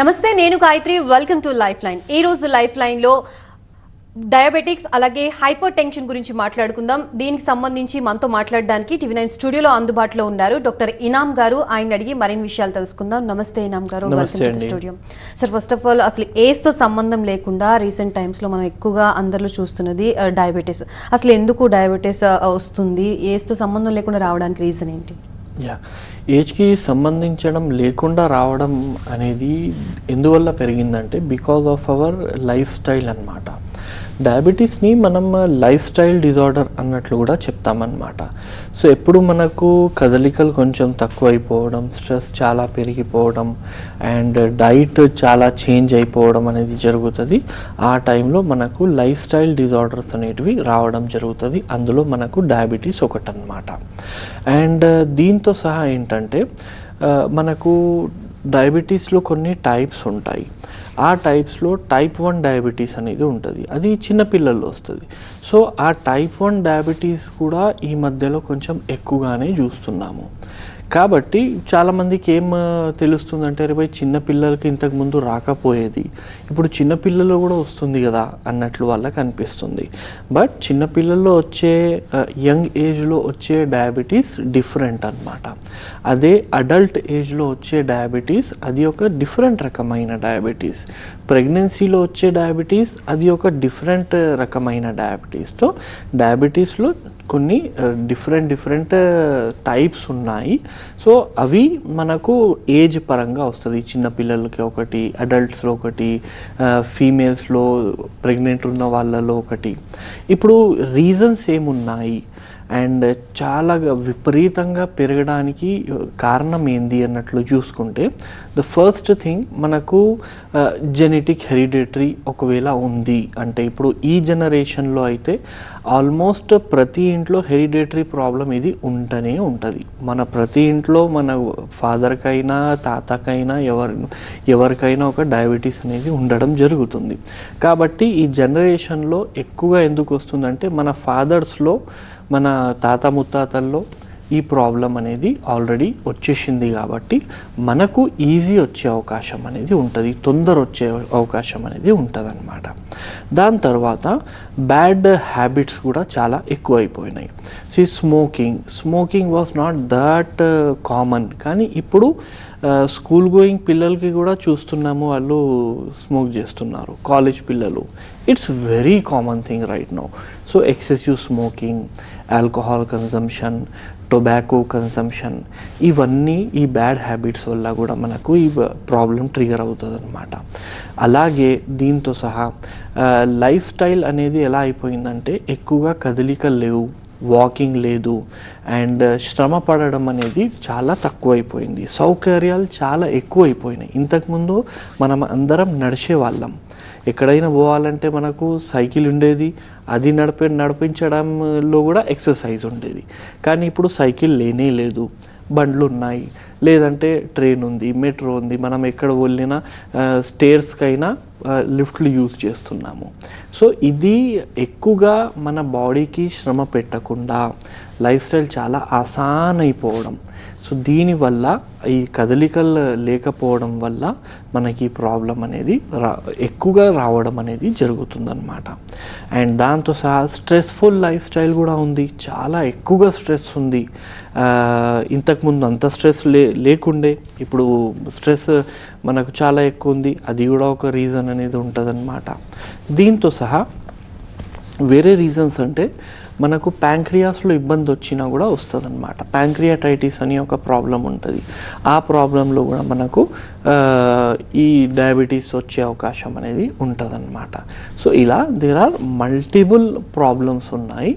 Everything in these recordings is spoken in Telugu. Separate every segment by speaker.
Speaker 1: నమస్తే, నేను Gayatri. Welcome to life line. ఈ రోజు లైఫ్ లైన్ లో డయాబెటిక్స్ అలాగే హైపర్ టెన్షన్ గురించి మాట్లాడుకుందాం. దీనికి సంబంధించి మనతో మాట్లాడడానికి టీవీ9 స్టూడియోలో అందుబాటులో ఉన్నారు డాక్టర్ ఇనామ్ గారు. ఆయన అడిగి మరిన్ని విషయాలు తెలుసుకుందాం. నమస్తే ఇనామ్ గారు, welcome to studio. Sir, first of all అసలు ఏజ్ తో సంబంధం లేకుండా రీసెంట్ టైమ్స్ లో మనం ఎక్కువగా అందరిలో చూస్తున్నది డయాబెటీస్. అసలు ఎందుకు డయాబెటీస్ వస్తుంది? ఏజ్ తో సంబంధం లేకుండా రావడానికి రీజన్ ఏంటి?
Speaker 2: ఏజ్కి సంబంధించడం లేకుండా రావడం అనేది ఎందువల్ల పెరిగిందంటే because of our lifestyle అన్నమాట. డయాబెటీస్ని మనం లైఫ్ స్టైల్ డిజార్డర్ అన్నట్లు కూడా చెప్తామన్నమాట. సో ఎప్పుడు మనకు కదలికలు కొంచెం తక్కువైపోవడం, స్ట్రెస్ చాలా పెరిగిపోవడం అండ్ డైట్ చాలా చేంజ్ అయిపోవడం అనేది జరుగుతుంది. ఆ టైంలో మనకు లైఫ్ స్టైల్ డిజార్డర్స్ అనేటివి రావడం జరుగుతుంది. అందులో మనకు డయాబెటీస్ ఒకటన్నమాట. అండ్ దీంతో సహా ఏంటంటే మనకు డయాబెటీస్లో కొన్ని టైప్స్ ఉంటాయి. ఆ టైప్స్లో టైప్ 1 డయాబెటీస్ అనేది ఉంటుంది. అది చిన్నపిల్లల్లో వస్తుంది. సో ఆ టైప్ 1 డయాబెటీస్ కూడా ఈ మధ్యలో కొంచెం ఎక్కువగానే చూస్తున్నాము. కాబట్టి చాలామందికి ఏం తెలుస్తుందంటే, అరే భయ్, చిన్నపిల్లలకి ఇంతకుముందు రాకపోయేది ఇప్పుడు చిన్నపిల్లల్లో కూడా వస్తుంది కదా అన్నట్లు వాళ్ళకి అనిపిస్తుంది. బట్ చిన్నపిల్లల్లో వచ్చే యంగ్ ఏజ్లో వచ్చే డయాబెటీస్ డిఫరెంట్ అన్నమాట. అదే అడల్ట్ ఏజ్లో వచ్చే డయాబెటీస్ అది ఒక డిఫరెంట్ రకమైన డయాబెటీస్. ప్రెగ్నెన్సీలో వచ్చే డయాబెటీస్ అది ఒక డిఫరెంట్ రకమైన డయాబెటీస్. సో డయాబెటీస్లో కొన్ని డిఫరెంట్ టైప్స్ ఉన్నాయి. సో అవి మనకు ఏజ్ పరంగా వస్తుంది. చిన్నపిల్లలకి ఒకటి, అడల్ట్స్లో ఒకటి, ఫీమేల్స్లో ప్రెగ్నెంట్ ఉన్న వాళ్ళలో ఒకటి. ఇప్పుడు రీజన్స్ ఏమున్నాయి అండ్ చాలా విపరీతంగా పెరగడానికి కారణం ఏంది అన్నట్లు చూసుకుంటే, ద ఫస్ట్ థింగ్ మనకు జెనెటిక్ హెరిడిటరీ ఒకవేళ ఉంది అంటే, ఇప్పుడు ఈ జనరేషన్లో అయితే ఆల్మోస్ట్ ప్రతి ఇంట్లో హెరిడిటరీ ప్రాబ్లం ఇది ఉంటూనే ఉంటుంది. మన ప్రతి ఇంట్లో మన ఫాదర్కైనా తాతకైనా ఎవరికైనా ఒక డయాబెటీస్ అనేది ఉండడం జరుగుతుంది. కాబట్టి ఈ జనరేషన్లో ఎక్కువగా ఎందుకు వస్తుందంటే, మన ఫాదర్స్లో, మన తాత ముత్తాతల్లో ఈ ప్రాబ్లం అనేది ఆల్రెడీ వచ్చేసింది. కాబట్టి మనకు ఈజీ వచ్చే అవకాశం అనేది ఉంటుంది, తొందర వచ్చే అవకాశం అనేది ఉంటుంది అన్నమాట. దాని తర్వాత బ్యాడ్ హ్యాబిట్స్ కూడా చాలా ఎక్కువైపోయినాయి. Smoking was not that common, కానీ ఇప్పుడు స్కూల్ గోయింగ్ పిల్లలకి కూడా చూస్తున్నాము, వాళ్ళు స్మోక్ చేస్తున్నారు. కాలేజ్ పిల్లలు, it's very common thing right now. So excessive smoking, alcohol consumption, tobacco consumption, ఇవన్నీ ఈ బ్యాడ్ హ్యాబిట్స్ వల్ల కూడా మనకు ఈ ప్రాబ్లం ట్రిగర్ అవుతుంది అన్నమాట. అలాగే దీంతో సహా లైఫ్ స్టైల్ అనేది ఎలా అయిపోయిందంటే, ఎక్కువగా కదలికలు లేవు, వాకింగ్ లేదు అండ్ శ్రమ పడడం అనేది చాలా తక్కువైపోయింది. సౌకర్యాలు చాలా ఎక్కువైపోయినాయి. ఇంతకుముందు మనం అందరం నడిచేవాళ్ళం. ఎక్కడైనా పోవాలంటే మనకు సైకిల్ ఉండేది, అది నడిపించడంలో కూడా ఎక్సర్సైజ్ ఉండేది. కానీ ఇప్పుడు సైకిల్ లేనే లేదు, బండ్లు ఉన్నాయి, లేదంటే ట్రైన్ ఉంది, మెట్రో ఉంది. మనం ఎక్కడ వెళ్ళినా స్టేర్స్కైనా లిఫ్ట్లు యూజ్ చేస్తున్నాము. సో ఇది ఎక్కువగా మన బాడీకి శ్రమ పెట్టకుండా లైఫ్ స్టైల్ చాలా ఆసాన్ అయిపోవడం. సో దీనివల్ల ఈ కదలికలు లేకపోవడం వల్ల మనకి ప్రాబ్లం అనేది ఎక్కువగా రావడం అనేది జరుగుతుందన్నమాట. అండ్ దాంతో సహా స్ట్రెస్ఫుల్ లైఫ్ స్టైల్ కూడా ఉంది. చాలా ఎక్కువగా స్ట్రెస్ ఉంది. ఇంతకుముందు అంత స్ట్రెస్ లేకుండే, ఇప్పుడు స్ట్రెస్ మనకు చాలా ఎక్కువ ఉంది. అది కూడా ఒక రీజన్ అనేది ఉంటుందన్నమాట. దీంతో సహా వేరే రీజన్స్ అంటే, మనకు ప్యాంక్రియాస్లో ఇబ్బంది వచ్చినా కూడా వస్తుంది అన్నమాట. ప్యాంక్రియాటైటిస్ అని ఒక ప్రాబ్లం ఉంటుంది. ఆ ప్రాబ్లంలో కూడా మనకు ఈ డయాబెటీస్ వచ్చే అవకాశం అనేది ఉంటుందన్నమాట. సో ఇలా దేర్ ఆర్ మల్టిపుల్ ప్రాబ్లమ్స్ ఉన్నాయి.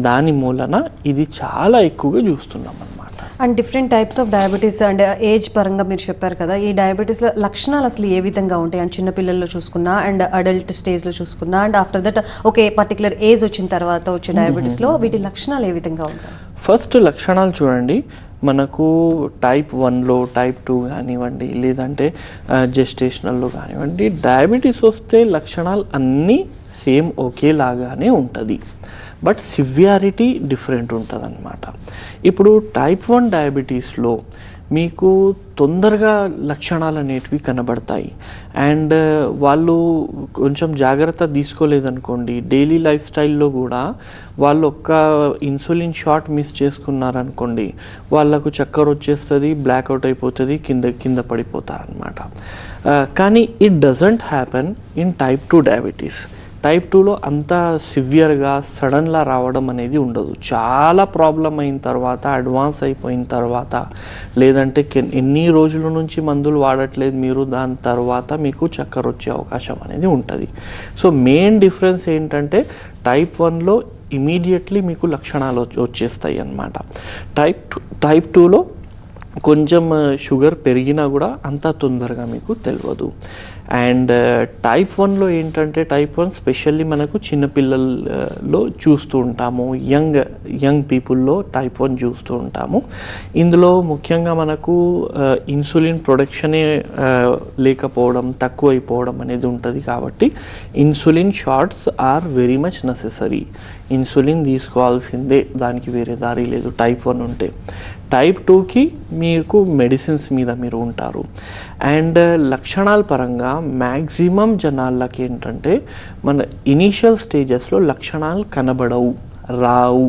Speaker 2: దాని మూలన ఇది చాలా ఎక్కువగా చూస్తున్నాం అన్నమాట.
Speaker 1: And different types of diabetes and age పరంగా మీరు చెప్పారు కదా, ఈ డయాబెటీస్లో లక్షణాలు అసలు ఏ విధంగా ఉంటాయి? అండ్ చిన్నపిల్లల్లో చూసుకున్నా అండ్ అడల్ట్ స్టేజ్లో చూసుకున్నా అండ్ ఆఫ్టర్ దట్ ఒక పర్టికులర్ ఏజ్ వచ్చిన తర్వాత వచ్చే డయాబెటీస్లో వీటి లక్షణాలు ఏ విధంగా ఉంటాయి?
Speaker 2: ఫస్ట్ లక్షణాలు చూడండి, మనకు టైప్ 1లో, టైప్ 2 కానివ్వండి, లేదంటే జెస్టేషనల్లో కానివ్వండి, డయాబెటీస్ వస్తే లక్షణాలు అన్నీ సేమ్ ఒకేలాగానే ఉంటుంది. బట్ సివియారిటీ డిఫరెంట్ ఉంటుంది అన్నమాట. ఇప్పుడు టైప్ 1 డయాబెటీస్లో మీకు తొందరగా లక్షణాలు అనేటివి కనబడతాయి. అండ్ వాళ్ళు కొంచెం జాగ్రత్త తీసుకోలేదనుకోండి, డైలీ లైఫ్ స్టైల్లో కూడా వాళ్ళు ఒక్క ఇన్సులిన్ షాట్ మిస్ చేసుకున్నారనుకోండి, వాళ్ళకు చక్కర వచ్చేస్తుంది, బ్లాక్అవుట్ అయిపోతుంది, కింద పడిపోతారనమాట. కానీ it doesn't happen in type 2 diabetes. Type 2లో అంత సివియర్గా సడన్లా రావడం అనేది ఉండదు. చాలా ప్రాబ్లం అయిన తర్వాత, అడ్వాన్స్ అయిపోయిన తర్వాత, లేదంటే ఎన్ని రోజుల నుంచి మందులు వాడట్లేదు మీరు, దాని తర్వాత మీకు చక్కర వచ్చే అవకాశం అనేది ఉంటుంది. సో మెయిన్ డిఫరెన్స్ ఏంటంటే టైప్ 1లో ఇమీడియట్లీ మీకు లక్షణాలు వచ్చేస్తాయి అన్నమాట. టైప్ 2లో కొంచెం షుగర్ పెరిగినా కూడా అంత తొందరగా మీకు తెలియదు. అండ్ టైప్ 1లో ఏంటంటే టైప్ 1 స్పెషల్లీ మనకు చిన్నపిల్లల్లో చూస్తూ ఉంటాము, యంగ్ పీపుల్లో టైప్ 1 చూస్తూ ఉంటాము. ఇందులో ముఖ్యంగా మనకు ఇన్సులిన్ ప్రొడక్షనే లేకపోవడం, తక్కువైపోవడం అనేది ఉంటుంది. కాబట్టి insulin shots are very much necessary. Insulin తీసుకోవాల్సిందే, దానికి వేరే దారి లేదు టైప్ 1 ఉంటే. టైప్ 2కి మీకు మెడిసిన్స్ మీద మీరు ఉంటారు. అండ్ లక్షణాల పరంగా మ్యాక్సిమం జనాలకి ఏంటంటే మన ఇనీషియల్ స్టేజెస్లో లక్షణాలు కనబడవు, రావు.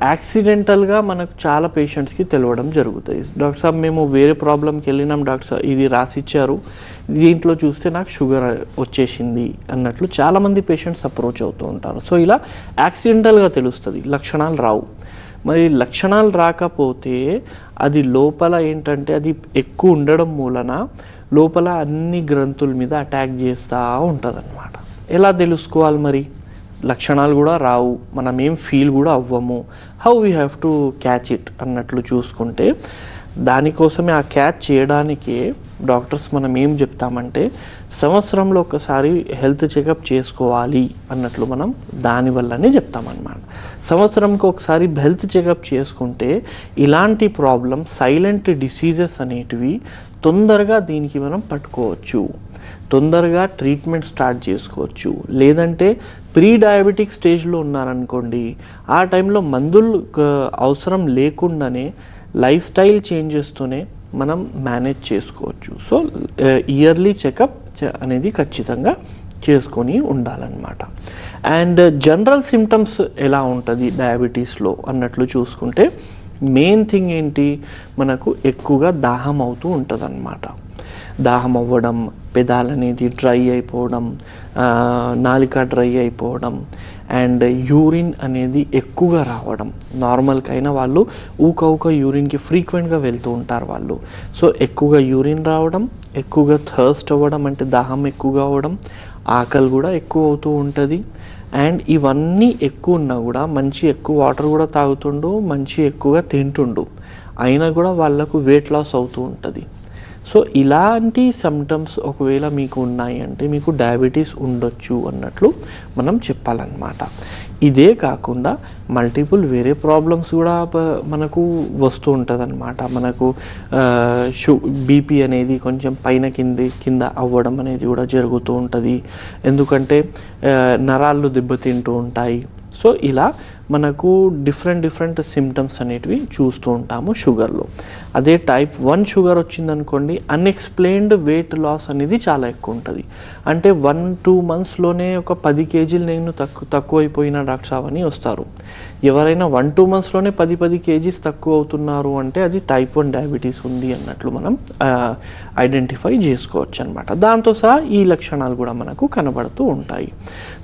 Speaker 2: యాక్సిడెంటల్గా మనకు చాలా పేషెంట్స్కి తెలియడం జరుగుతాయి. డాక్టర్ సాబ్ మేము వేరే ప్రాబ్లంకి వెళ్ళినాం, డాక్టర్ సాబ్ ఇది రాసిచ్చారు, దీంట్లో చూస్తే నాకు షుగర్ వచ్చేసింది అన్నట్లు చాలామంది పేషెంట్స్ అప్రోచ్ అవుతూ ఉంటారు. సో ఇలా యాక్సిడెంటల్గా తెలుస్తుంది, లక్షణాలు రావు. మరి లక్షణాలు రాకపోతే అది లోపల ఏంటంటే అది ఎక్కువ ఉండడం మూలన లోపల అన్ని గ్రంథుల మీద అటాక్ చేస్తూ ఉంటుంది అన్నమాట. ఎలా తెలుసుకోవాలి మరి? లక్షణాలు కూడా రావు, మనం ఏం ఫీల్ కూడా అవ్వము. How we have to catch it అన్నట్లు చూసుకుంటే, దానికోసమే ఆ క్యాచ్ చేయడానికే డాక్టర్స్ మనం ఏం చెప్తామంటే సంవత్సరంలో ఒకసారి హెల్త్ చెకప్ చేసుకోవాలి అన్నట్లు మనం దానివల్లనే చెప్తామన్నమాట. సంవత్సరంకి ఒకసారి హెల్త్ చెకప్ చేసుకుంటే ఇలాంటి ప్రాబ్లం, సైలెంట్ డిసీజెస్ అనేటివి తొందరగా దీనికి మనం పట్టుకోవచ్చు, తొందరగా ట్రీట్మెంట్ స్టార్ట్ చేసుకోవచ్చు. లేదంటే ప్రీ డయాబెటిక్ స్టేజ్లో ఉన్నారనుకోండి, ఆ టైంలో మందులు అవసరం లేకుండానే లైఫ్ స్టైల్ చేంజెస్తోనే మనం మేనేజ్ చేసుకోవచ్చు. సో ఇయర్లీ చెకప్ అనేది ఖచ్చితంగా చేసుకొని ఉండాలన్నమాట. అండ్ జనరల్ సిమ్టమ్స్ ఎలా ఉంటుంది డయాబెటీస్లో అన్నట్లు చూసుకుంటే, మెయిన్ థింగ్ ఏంటి, మనకు ఎక్కువగా దాహం అవుతూ ఉంటుంది అన్నమాట. దాహం అవ్వడం, పెదాలు అనేది డ్రై అయిపోవడం, నాలిక డ్రై అయిపోవడం, అండ్ యూరిన్ అనేది ఎక్కువగా రావడం. నార్మల్కైనా వాళ్ళు ఊక యూరిన్కి ఫ్రీక్వెంట్గా వెళ్తూ ఉంటారు వాళ్ళు. సో ఎక్కువగా యూరిన్ రావడం, ఎక్కువగా థర్స్ట్ అవ్వడం అంటే దాహం ఎక్కువగా అవ్వడం, ఆకలి కూడా ఎక్కువ అవుతూ ఉంటుంది. అండ్ ఇవన్నీ ఎక్కువ ఉన్నా కూడా మంచి ఎక్కువ వాటర్ కూడా తాగుతుండు, మంచి ఎక్కువగా తింటుండు, అయినా కూడా వాళ్ళకు వెయిట్ లాస్ అవుతూ ఉంటుంది. సో ఇలాంటి సిమ్టమ్స్ ఒకవేళ మీకు ఉన్నాయి అంటే మీకు డయాబెటీస్ ఉండొచ్చు అన్నట్లు మనం చెప్పాలన్నమాట. ఇదే కాకుండా మల్టిపుల్ వేరే ప్రాబ్లమ్స్ కూడా మనకు వస్తూ ఉంటుంది అన్నమాట. మనకు బీపీ అనేది కొంచెం పైన కింద అవ్వడం అనేది కూడా జరుగుతూ ఉంటుంది, ఎందుకంటే నరాళ్ళు దెబ్బతింటూ ఉంటాయి. సో ఇలా మనకు డిఫరెంట్ సిమ్టమ్స్ అనేటివి చూస్తూ ఉంటాము షుగర్లో. అదే టైప్ 1 షుగర్ వచ్చిందనుకోండి, అన్ఎక్స్ప్లెయిన్డ్ వెయిట్ లాస్ అనేది చాలా ఎక్కువ ఉంటుంది. అంటే 1-2 మంత్స్లోనే ఒక 10 కేజీలు నేను తక్కువైపోయిన డాక్టర్ సాబ్ అని వస్తారు. ఎవరైనా 1-2 మంత్స్లోనే 10 కేజీస్ తక్కువ అవుతున్నారు అంటే అది టైప్ 1 డయాబెటీస్ ఉంది అన్నట్లు మనం ఐడెంటిఫై చేసుకోవచ్చు అనమాట. దాంతో సహా ఈ లక్షణాలు కూడా మనకు కనబడుతూ ఉంటాయి.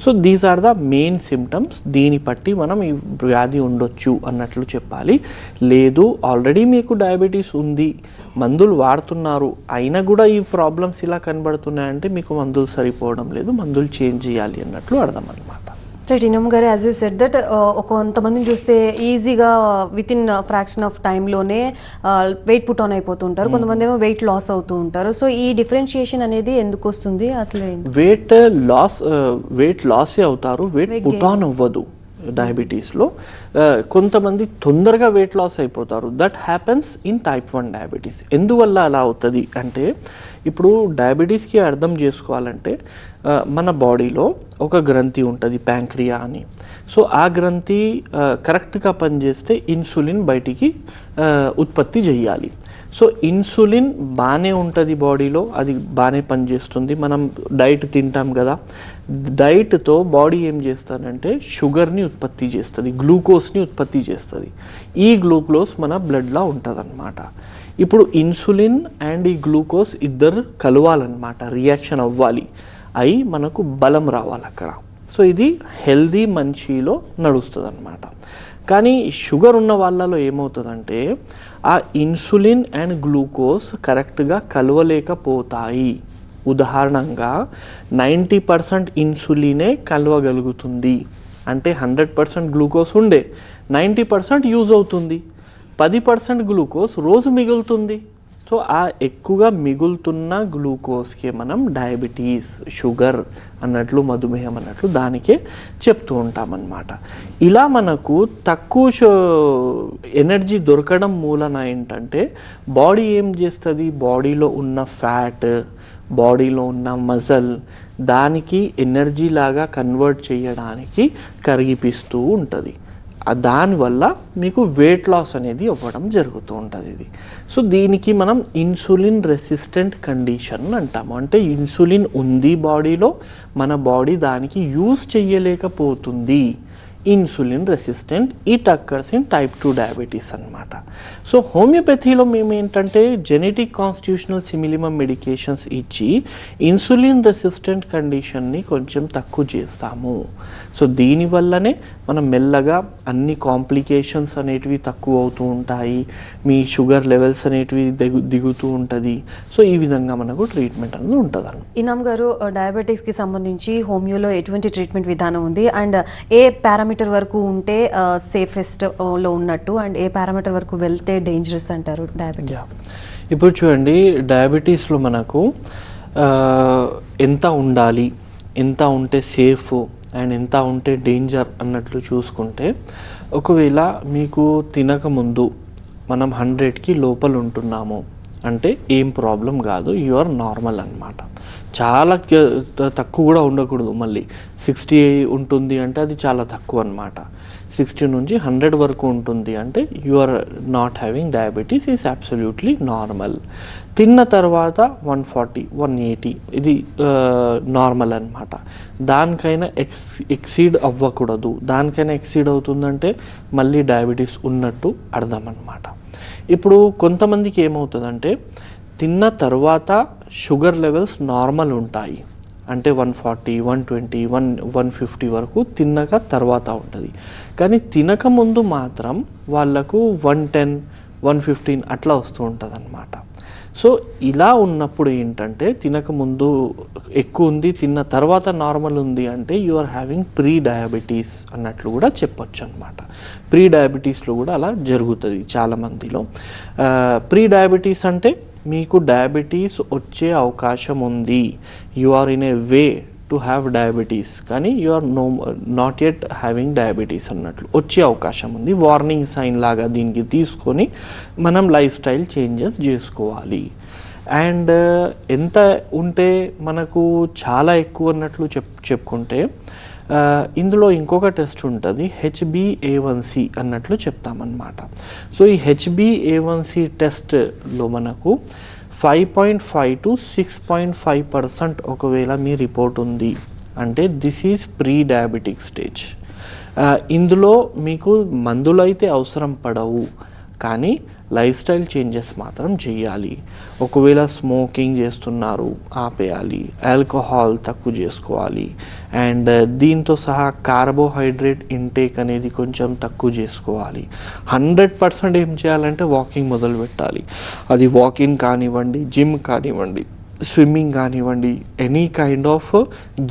Speaker 2: So these are the main symptoms. దీన్ని బట్టి మనం ఈ వ్యాధి ఉండొచ్చు అన్నట్లు చెప్పాలి. లేదు ఆల్రెడీ మీకు డయాబెటీస్ ఉంది, మందులు వాడుతున్నారు, అయినా కూడా ఈ ప్రాబ్లమ్స్ ఇలా కనబడుతున్నాయంటే మీకు మందులు సరిపోవడం లేదు, మందులు చేంజ్ చేయాలి అన్నట్లు అర్థం అనమాట.
Speaker 1: రైట్ ఇనమ్ గారు, యాజ్ యూ సెడ్ దట్ కొంతమందిని చూస్తే ఈజీగా విత్ ఇన్ ఫ్రాక్షన్ ఆఫ్ టైంలోనే వెయిట్ పుట్ ఆన్ అయిపోతుంటారు, కొంతమంది ఏమో వెయిట్ లాస్ అవుతూ ఉంటారు. సో ఈ డిఫరెన్షియేషన్ అనేది ఎందుకు వస్తుంది అసలు?
Speaker 2: వెయిట్ లాసే అవుతారు, వెయిట్ పుట్ ఆన్ అవ్వదు. డయాబెటీస్లో కొంతమంది తొందరగా వెయిట్ లాస్ అయిపోతారు. That happens in type 1 diabetes. ఎందువల్ల అలా అవుతుంది అంటే, ఇప్పుడు డయాబెటీస్కి అర్థం చేసుకోవాలంటే మన బాడీలో ఒక గ్రంథి ఉంటుంది ప్యాంక్రియా అని. సో ఆ గ్రంథి కరెక్ట్గా పనిచేస్తే ఇన్సులిన్ బయటికి ఉత్పత్తి చేయాలి. సో ఇన్సులిన్ బాగానే ఉంటుంది బాడీలో, అది బాగానే పనిచేస్తుంది. మనం డైట్ తింటాం కదా, డైట్తో బాడీ ఏం చేస్తుందంటే షుగర్ని ఉత్పత్తి చేస్తుంది, గ్లూకోజ్ని ఉత్పత్తి చేస్తుంది. ఈ గ్లూకోజ్ మన బ్లడ్లో ఉంటుందన్నమాట. ఇప్పుడు ఇన్సులిన్ అండ్ ఈ గ్లూకోజ్ ఇద్దరు కలవాలన్నమాట, రియాక్షన్ అవ్వాలి, అయి మనకు బలం రావాలి అక్కడ. సో ఇది హెల్దీ మనిషిలో నడుస్తుంది అన్నమాట. కానీ షుగర్ ఉన్న వాళ్ళలో ఏమవుతుందంటే ఆ ఇన్సులిన్ అండ్ గ్లూకోజ్ కరెక్ట్గా కలవలేకపోతాయి. ఉదాహరణంగా 90% ఇన్సులినే కలవగలుగుతుంది, అంటే 100% గ్లూకోజ్ ఉండే 90% యూజ్ అవుతుంది, 10% గ్లూకోజ్ రోజు మిగులుతుంది. సో ఆ ఎక్కువగా మిగులుతున్న గ్లూకోజ్కే మనం డయాబెటీస్, షుగర్ అన్నట్లు, మధుమేహం అన్నట్లు దానికే చెప్తూ ఉంటామన్నమాట. ఇలా మనకు తక్కువ ఎనర్జీ దొరకడం మూలన ఏంటంటే బాడీ ఏం చేస్తుంది, బాడీలో ఉన్న ఫ్యాట్, బాడీలో ఉన్న మజల్ దానికి ఎనర్జీ లాగా కన్వర్ట్ చేయడానికి కరిగిపిస్తూ ఉంటుంది. దానివల్ల మీకు వెయిట్ లాస్ అనేది అవ్వడం జరుగుతూ ఉంటుంది ఇది. సో దీనికి మనం ఇన్సులిన్ రెసిస్టెంట్ కండిషన్ అంటాము. అంటే ఇన్సులిన్ ఉంది బాడీలో, మన బాడీ దానికి యూజ్ చేయలేకపోతుంది, insulin resistant. It occurs in type 2 diabetes అన్నమాట. సో హోమియోపతిలో మేము ఏంటంటే జెనెటిక్ కాన్స్టిట్యూషనల్ సిమిలిమం మెడికేషన్స్ ఇచ్చి ఇన్సులిన్ రెసిస్టెంట్ కండిషన్ని కొంచెం తక్కువ చేస్తాము. సో దీనివల్లనే మనం మెల్లగా అన్ని కాంప్లికేషన్స్ అనేటివి తక్కువ అవుతూ ఉంటాయి, మీ షుగర్ లెవెల్స్ అనేటివి దిగుతూ ఉంటుంది. సో ఈ విధంగా మనకు ట్రీట్మెంట్ అనేది ఉంటుంది.
Speaker 1: ఇనామ్ గారు, డయాబెటీస్కి సంబంధించి హోమియోలో ఎటువంటి ట్రీట్మెంట్ విధానం ఉంది, అండ్ ఏ పారామీటర్ వరకు ఉంటే సేఫెస్ట్ లో ఉన్నట్టు, అండ్ ఏ పారామీటర్ వరకు వెళ్తే డేంజరస్ అంటారు డయాబెటీస్?
Speaker 2: ఇప్పుడు చూడండి, డయాబెటీస్లో మనకు ఎంత ఉండాలి, ఎంత ఉంటే సేఫ్ అండ్ ఎంత ఉంటే డేంజర్ అన్నట్లు చూసుకుంటే, ఒకవేళ మీకు తినకముందు మనం 100కి లోపల ఉంటున్నాము అంటే ఏం ప్రాబ్లం కాదు, యు ఆర్ నార్మల్ అన్నమాట. చాలా తక్కువ కూడా ఉండకూడదు, మళ్ళీ 60 ఉంటుంది అంటే అది చాలా తక్కువ అన్నమాట. 60 నుంచి 100 వరకు ఉంటుంది అంటే you are not having diabetes, is absolutely normal. తిన్న తర్వాత 140, 180 ఇది నార్మల్ అన్నమాట. దానికైనా ఎక్సీడ్ అవ్వకూడదు, దానికైనా ఎక్సీడ్ అవుతుందంటే మళ్ళీ డయాబెటీస్ ఉన్నట్టు అర్థం అన్నమాట. ఇప్పుడు కొంతమందికి ఏమవుతుందంటే తిన్న తర్వాత షుగర్ లెవెల్స్ నార్మల్ ఉంటాయి, అంటే 140, 120, 150 వరకు తిన్నక తర్వాత ఉంటుంది. కానీ తినక ముందు మాత్రం వాళ్ళకు 110, 115 అట్లా వస్తూ ఉంటుంది అన్నమాట. సో ఇలా ఉన్నప్పుడు ఏంటంటే తినకముందు ఎక్కువ ఉంది, తిన్న తర్వాత నార్మల్ ఉంది అంటే you are having pre diabetes అన్నట్లు కూడా చెప్పొచ్చు అనమాట. ప్రీ డయాబెటీస్లో కూడా అలా జరుగుతుంది చాలామందిలో. ప్రీ డయాబెటీస్ అంటే మీకు డయాబెటీస్ వచ్చే అవకాశం ఉంది, you are in a way to have diabetes, కానీ you are not yet having diabetes అన్నట్లు వచ్చే అవకాశం ఉంది. వార్నింగ్ సైన్ లాగా దీనికి తీసుకొని మనం లైఫ్ స్టైల్ చేంజెస్ చేసుకోవాలి. అండ్ ఎంత ఉంటే మనకు చాలా ఎక్కువ అన్నట్లు చెప్పుకుంటే ఇందులో ఇంకొక టెస్ట్ ఉంటుంది, HbA1c అన్నట్లు చెప్తామన్నమాట. సో ఈ HbA1c టెస్ట్లో మనకు 5.5 to 6.5% ఒకవేళ మీ రిపోర్ట్ ఉంది అంటే this is pre diabetic stage. ఇందులో మీకు మందులు అయితే అవసరం పడవు, కానీ లైఫ్ స్టైల్ చేంజెస్ మాత్రం చేయాలి. ఒకవేళ స్మోకింగ్ చేస్తున్నారు ఆపేయాలి, ఆల్కహాల్ తక్కువ చేసుకోవాలి, అండ్ దీంతో సహా కార్బోహైడ్రేట్ ఇంటేక్ అనేది కొంచెం తక్కువ చేసుకోవాలి. 100% ఏం చేయాలంటే వాకింగ్ మొదలు పెట్టాలి. అది వాకింగ్ కానివ్వండి, జిమ్ కానివ్వండి, స్విమ్మింగ్ కానివ్వండి, ఎనీ కైండ్ ఆఫ్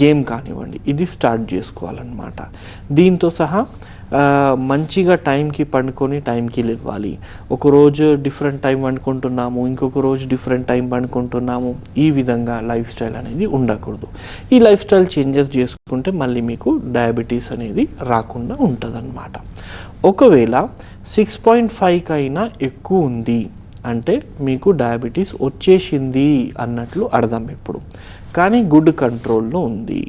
Speaker 2: గేమ్ కానివ్వండి, ఇది స్టార్ట్ చేసుకోవాలన్నమాట. దీంతో సహా మంచిగా టైంకి పండుకొని టైంకి లేవాలి. ఒకరోజు డిఫరెంట్ టైం పండుకుంటున్నాము, ఇంకొక రోజు డిఫరెంట్ టైం పండుకుంటున్నాము, ఈ విధంగా లైఫ్ స్టైల్ అనేది ఉండకూడదు. ఈ లైఫ్ స్టైల్ చేంజెస్ చేసుకుంటే మళ్ళీ మీకు డయాబెటీస్ అనేది రాకుండా ఉంటుందన్నమాట. ఒకవేళ 6.5 కైనా ఎక్కువ ఉంది అంటే మీకు డయాబెటీస్ వచ్చేసింది అన్నట్లు అర్థం ఇప్పుడు, కానీ గుడ్ కంట్రోల్లో ఉంది.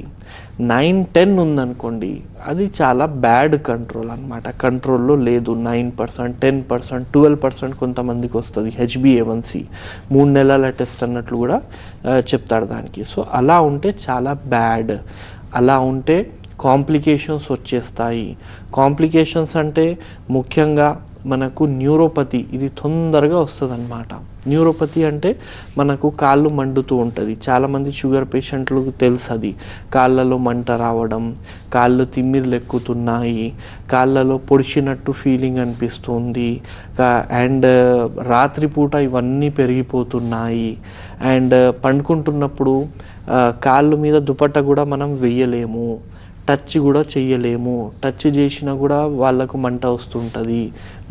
Speaker 2: 9-10 ఉందనుకోండి, అది చాలా బ్యాడ్ కంట్రోల్ అనమాట. కంట్రోల్లో లేదు. 9%, 10%, 12% కొంతమందికి వస్తుంది HbA1c. 3 నెలల టెస్ట్ అన్నట్లు కూడా చెప్తాడు దానికి. సో అలా ఉంటే చాలా బ్యాడ్. అలా ఉంటే కాంప్లికేషన్స్ వచ్చేస్తాయి. కాంప్లికేషన్స్ అంటే ముఖ్యంగా మనకు న్యూరోపతి, ఇది తొందరగా వస్తుంది అన్నమాట. న్యూరోపతి అంటే మనకు కాళ్ళు మండుతూ ఉంటుంది. చాలామంది షుగర్ పేషెంట్లకు తెలుసు అది. కాళ్ళలో మంట రావడం, కాళ్ళు తిమ్మిర్లు ఎక్కుతున్నాయి, కాళ్ళలో పొడిచినట్టు ఫీలింగ్ అనిపిస్తుంది, అండ్ రాత్రిపూట ఇవన్నీ పెరిగిపోతున్నాయి. అండ్ పండుకుంటున్నప్పుడు కాళ్ళు మీద దుపట్ట కూడా మనం వెయ్యలేము, టచ్ కూడా చెయ్యలేము. టచ్ చేసినా కూడా వాళ్ళకు మంట వస్తుంటుంది,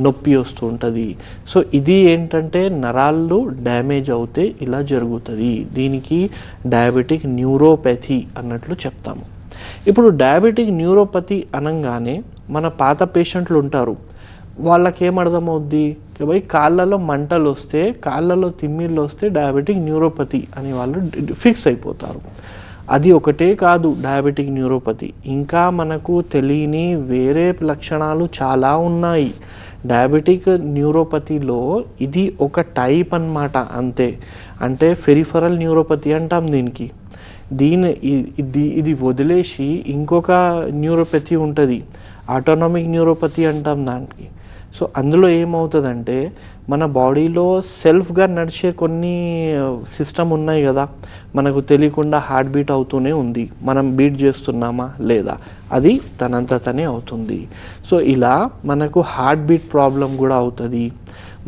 Speaker 2: నొప్పి వస్తుంటుంది. సో ఇది ఏంటంటే నరాలు డ్యామేజ్ అవుతే ఇలా జరుగుతుంది. దీనికి డయాబెటిక్ న్యూరోపతి అన్నట్లు చెప్తాము. ఇప్పుడు డయాబెటిక్ న్యూరోపతి అనగానే మన పాత పేషెంట్లు ఉంటారు, వాళ్ళకేమర్థమవుద్ది, భయ్ కాళ్ళలో మంటలు వస్తే, కాళ్ళలో తిమ్మిళ్ళు వస్తే డయాబెటిక్ న్యూరోపతి అని వాళ్ళు ఫిక్స్ అయిపోతారు. అది ఒకటే కాదు డయాబెటిక్ న్యూరోపతి, ఇంకా మనకు తెలియని వేరే లక్షణాలు చాలా ఉన్నాయి. డయాబెటిక్ న్యూరోపతిలో ఇది ఒక టైప్ అన్నమాట అంతే. అంటే పెరిఫరల్ న్యూరోపతి అంటాం దీనికి. ఇది వదిలేసి ఇంకొక న్యూరోపతి ఉంటుంది, ఆటోనామిక్ న్యూరోపతి అంటాం దానికి. సో అందులో ఏమవుతుందంటే మన బాడీలో సెల్ఫ్గా నడిచే కొన్ని సిస్టమ్ ఉన్నాయి కదా, మనకు తెలియకుండా హార్ట్ బీట్ అవుతూనే ఉంది, మనం బీట్ చేస్తున్నామా లేదా, అది తనంత తనే అవుతుంది. సో ఇలా మనకు హార్ట్ బీట్ ప్రాబ్లం కూడా అవుతుంది.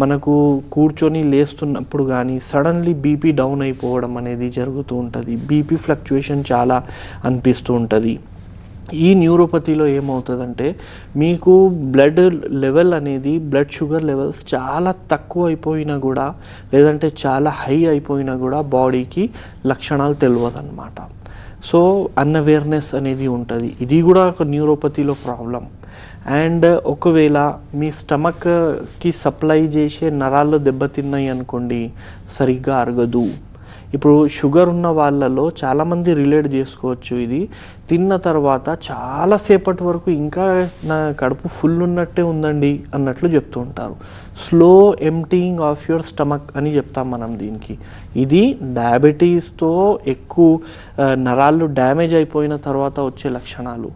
Speaker 2: మనకు కూర్చొని లేస్తున్నప్పుడు కానీ సడన్లీ బీపీ డౌన్ అయిపోవడం అనేది జరుగుతూ ఉంటుంది. బీపీ ఫ్లక్చుయేషన్ చాలా అనిపిస్తూ ఉంటుంది. ఈ న్యూరోపతిలో ఏమవుతుందంటే మీకు బ్లడ్ లెవెల్ అనేది, బ్లడ్ షుగర్ లెవెల్స్ చాలా తక్కువ అయిపోయినా కూడా, లేదంటే చాలా హై అయిపోయినా కూడా బాడీకి లక్షణాలు తెలియదు అన్నమాట. సో అన్అవేర్నెస్ అనేది ఉంటుంది. ఇది కూడా ఒక న్యూరోపతిలో ప్రాబ్లం. అండ్ ఒకవేళ మీ స్టమక్కి సప్లై చేసే నరాల్లో దెబ్బతిన్నాయి అనుకోండి, సరిగ్గా అరగదు. ఇప్పుడు షుగర్ ఉన్న వాళ్ళలో చాలామంది రిలేట్ చేసుకోవచ్చు. ఇది తిన్న తర్వాత చాలాసేపటి వరకు ఇంకా నా కడుపు ఫుల్ ఉన్నట్టే ఉందండి అన్నట్లు చెప్తూ ఉంటారు. Slow emptying of your stomach అని చెప్తాం మనం దీనికి. ఇది డయాబెటీస్తో ఎక్కువ నరాలు డ్యామేజ్ అయిపోయిన తర్వాత వచ్చే లక్షణాలు.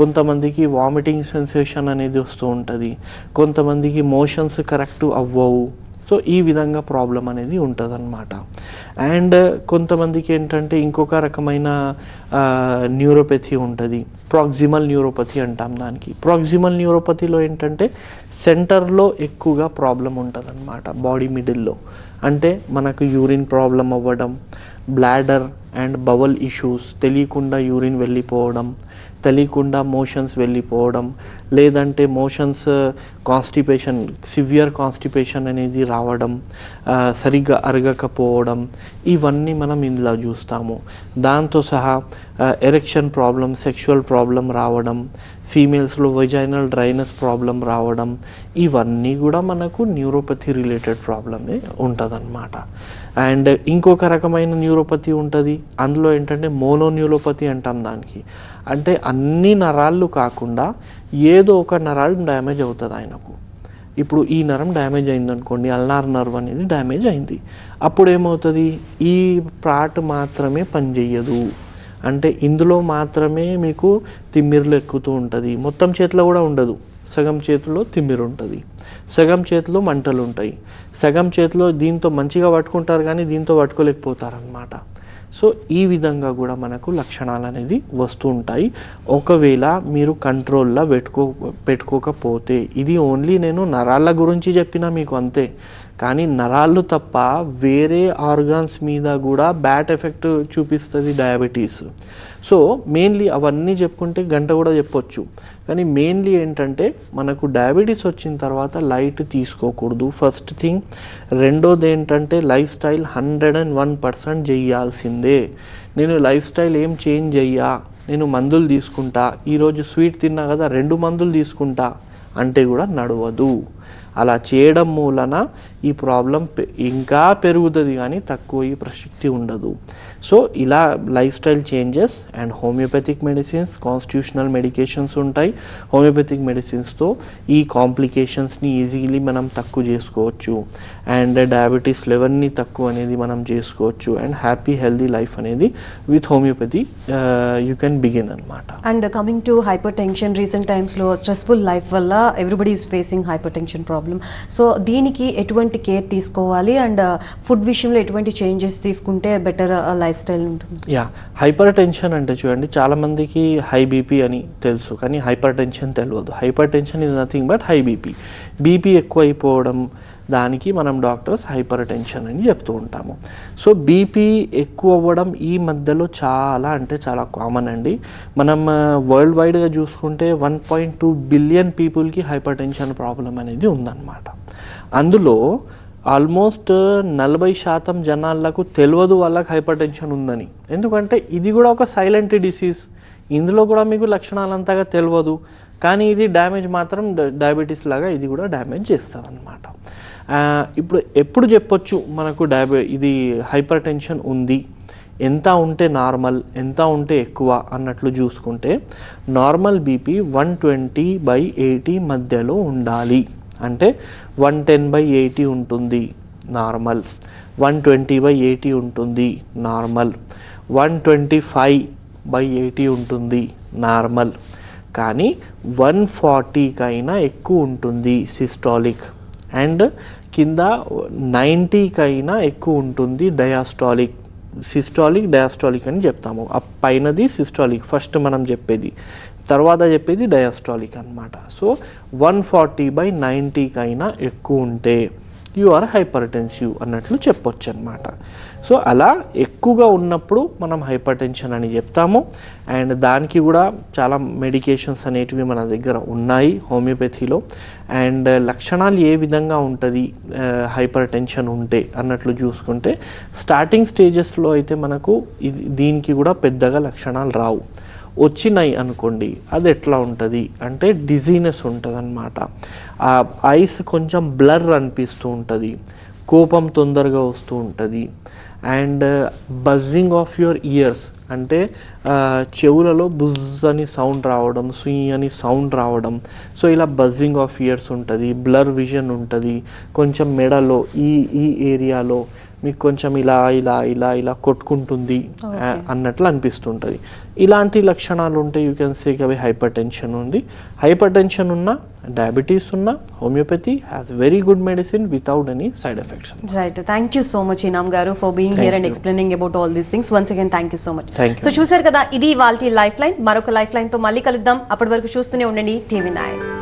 Speaker 2: కొంతమందికి వామిటింగ్ సెన్సేషన్ అనేది వస్తూ ఉంటుంది, కొంతమందికి మోషన్స్ కరెక్ట్ అవ్వవు. సో ఈ విధంగా ప్రాబ్లం అనేది ఉంటుంది అన్నమాట. అండ్ కొంతమందికి ఏంటంటే ఇంకొక రకమైన న్యూరోపతి ఉంటుంది, ప్రాక్సిమల్ న్యూరోపతి అంటాం దానికి. ప్రాక్సిమల్ న్యూరోపతిలో ఏంటంటే సెంటర్లో ఎక్కువగా ప్రాబ్లం ఉంటుంది అన్నమాట, బాడీ మిడిల్లో. అంటే మనకు యూరిన్ ప్రాబ్లం అవ్వడం, బ్లాడర్ అండ్ బవల్ ఇష్యూస్, తెలియకుండా యూరిన్ వెళ్ళిపోవడం, తెలియకుండా మోషన్స్ వెళ్ళిపోవడం, లేదంటే మోషన్స్ కాన్స్టిపేషన్, సివియర్ కాన్స్టిపేషన్ అనేది రావడం, సరిగ్గా అరగకపోవడం, ఇవన్నీ మనం ఇందులో చూస్తాము. దాంతో సహా ఎరెక్షన్ ప్రాబ్లం, సెక్షువల్ ప్రాబ్లం రావడం, ఫీమేల్స్లో వెజైనల్ డ్రైనెస్ ప్రాబ్లం రావడం, ఇవన్నీ కూడా మనకు న్యూరోపతి రిలేటెడ్ ప్రాబ్లమే ఉంటుందన్నమాట. అండ్ ఇంకొక రకమైన న్యూరోపతి ఉంటుంది, అందులో ఏంటంటే మోనోన్యూరోపతి అంటాం దానికి. అంటే అన్ని నరాళ్ళు కాకుండా ఏదో ఒక నరాలు డ్యామేజ్ అవుతుంది ఆయనకు. ఇప్పుడు ఈ నరం డ్యామేజ్ అయిందనుకోండి, అల్నార్ నర్వ్ అనేది డ్యామేజ్ అయింది, అప్పుడు ఏమవుతుంది, ఈ పార్ట్ మాత్రమే పనిచేయదు. అంటే ఇందులో మాత్రమే మీకు తిమ్మిర్లు ఎక్కుతూ ఉంటుంది. మొత్తం చేతిలో కూడా ఉండదు, సగం చేతిలో తిమ్మిరు ఉంటుంది, సగం చేతిలో మంటలు ఉంటాయి, సగం చేతిలో దీంతో మంచిగా పట్టుకుంటారు కానీ దీంతో పట్టుకోలేకపోతారు అన్నమాట. సో ఈ విధంగా కూడా మనకు లక్షణాలు అనేది వస్తూ ఉంటాయి ఒకవేళ మీరు కంట్రోల్లో పెట్టుకోకపోతే. ఇది ఓన్లీ నేను నరాల గురించి చెప్పినా మీకు అంతే, కానీ నరాలు తప్ప వేరే ఆర్గాన్స్ మీద కూడా బ్యాడ్ ఎఫెక్ట్ చూపిస్తుంది డయాబెటీస్. సో మెయిన్లీ అవన్నీ చెప్పుకుంటే గంట కూడా చెప్పొచ్చు, కానీ మెయిన్లీ ఏంటంటే మనకు డయాబెటీస్ వచ్చిన తర్వాత లైట్ తీసుకోకూడదు ఫస్ట్ థింగ్. రెండోది ఏంటంటే లైఫ్ స్టైల్ 101% చేయాల్సిందే. నేను లైఫ్ స్టైల్ ఏం చేంజ్ చెయ్యా, నేను మందులు తీసుకుంటా, ఈరోజు స్వీట్ తిన్నా కదా 2 మందులు తీసుకుంటా అంటే కూడా నడవదు. అలా చేయడం మూలన ఈ ప్రాబ్లం ఇంకా పెరుగుతుంది కానీ తక్కువ ఈ ప్రసక్తి ఉండదు. సో ఇలా life style changes and homoeopathic medicines, constitutional medications ఉంటాయి. హోమియోపతిక్ మెడిసిన్స్తో ఈ కాంప్లికేషన్స్ని ఈజీలీ మనం తక్కువ చేసుకోవచ్చు అండ్ డయాబెటీస్ లెవెల్ని తక్కువ అనేది మనం చేసుకోవచ్చు అండ్ హ్యాపీ హెల్దీ లైఫ్ అనేది with homeopathy you can begin అనమాట.
Speaker 1: And coming to hypertension, recent టైమ్స్లో స్ట్రెస్ఫుల్ లైఫ్ వల్ల everybody is facing hypertension problem. So దీనికి ఎటువంటి కేర్ తీసుకోవాలి అండ్ ఫుడ్ విషయంలో ఎటువంటి చేంజెస్ తీసుకుంటే బెటర్ లైఫ్ స్టైల్ ఉంటుంది?
Speaker 2: యా, హైపర్ టెన్షన్ అంటే చూడండి, చాలామందికి హై బీపీ అని తెలుసు కానీ హైపర్ టెన్షన్ తెలియదు. Hyper tension is nothing but high BP. BP ఎక్కువ అయిపోవడం దానికి మనం డాక్టర్స్ హైపర్ టెన్షన్ అని చెప్తూ ఉంటాము. సో బీపీ ఎక్కువ అవ్వడం ఈ మధ్యలో చాలా అంటే చాలా కామన్ అండి. మనం వరల్డ్ వైడ్గా చూసుకుంటే 1.2 బిలియన్ పీపుల్కి హైపర్ టెన్షన్ ప్రాబ్లం అనేది ఉందన్నమాట. అందులో ఆల్మోస్ట్ 40% జనాలకు తెలియదు వాళ్ళకి హైపర్ టెన్షన్ ఉందని. ఎందుకంటే ఇది కూడా ఒక సైలెంట్ డిసీజ్. ఇందులో కూడా మీకు లక్షణాలు అంతగా తెలియదు కానీ ఇది డ్యామేజ్ మాత్రం డయాబెటీస్ లాగా ఇది కూడా డ్యామేజ్ చేస్తుంది అనమాట. ఇప్పుడు ఎప్పుడు చెప్పొచ్చు మనకు ఇది హైపర్ టెన్షన్ ఉంది, ఎంత ఉంటే నార్మల్, ఎంత ఉంటే ఎక్కువ అన్నట్లు చూసుకుంటే నార్మల్ బీపీ 120/80 మధ్యలో ఉండాలి. అంటే 110/80 ఉంటుంది నార్మల్, 120/80 ఉంటుంది నార్మల్, 125/80 ఉంటుంది నార్మల్. కానీ 140కైనా ఎక్కువ ఉంటుంది సిస్టాలిక్ అండ్ కింద 90కైనా ఎక్కువ ఉంటుంది డయాస్టాలిక్. సిస్టాలిక్, డయాస్టాలిక్ అని చెప్తాము. ఆ పైనది సిస్టాలిక్ ఫస్ట్ మనం చెప్పేది, తర్వాత చెప్పేది డయాస్టాలిక్ అనమాట. సో 140/90కైనా ఎక్కువ ఉంటే యు ఆర్ హైపర్ టెన్సివ్ అన్నట్లు చెప్పొచ్చు అనమాట. సో అలా ఎక్కువగా ఉన్నప్పుడు మనం హైపర్ టెన్షన్ అని చెప్తాము. అండ్ దానికి కూడా చాలా మెడికేషన్స్ అనేటివి మన దగ్గర ఉన్నాయి హోమియోపతిలో. అండ్ లక్షణాలు ఏ విధంగా ఉంటుంది హైపర్ టెన్షన్ ఉంటే అన్నట్లు చూసుకుంటే స్టార్టింగ్ స్టేజెస్లో అయితే మనకు దీనికి కూడా పెద్దగా లక్షణాలు రావు. వచ్చినాయి అనుకోండి అది ఎట్లా ఉంటుంది అంటే డిజీనెస్ ఉంటుంది అనమాట. ఆ ఐస్ కొంచెం బ్లర్ అనిపిస్తూ ఉంటుంది, కోపం తొందరగా వస్తూ ఉంటుంది and buzzing of your years అంటే చెవులలో బుజ్ అని సౌండ్ రావడం, సుయి అని సౌండ్ రావడం. సో ఇలా బజ్జింగ్ ఆఫ్ ఇయర్స్ ఉంటుంది, బ్లర్ విజన్ ఉంటుంది, కొంచెం మెడలో ఈ ఏరియాలో మీకు కొంచెం ఇలా ఇలా ఇలా ఇలా కొట్టుకుంటుంది అన్నట్లు అనిపిస్తుంటుంది. ఇలాంటి లక్షణాలు ఉంటే యూ కెన్ సే అవి హైపర్ టెన్షన్ ఉంది. హైపర్ టెన్షన్ ఉన్నా, డయాబెటీస్ ఉన్నా homeopathy has very good medicine without any side effects.
Speaker 1: Right, thank you so much Inam గారు for being here and explaining about all these things. Once again thank you so much. So చూసారు కదా, ఇది ఇవాల్టి లైఫ్ లైన్. మరొక లైఫ్ లైన్ తో మళ్ళీ కలుద్దాం. అప్పటి వరకు చూస్తూనే ఉండండి TV9.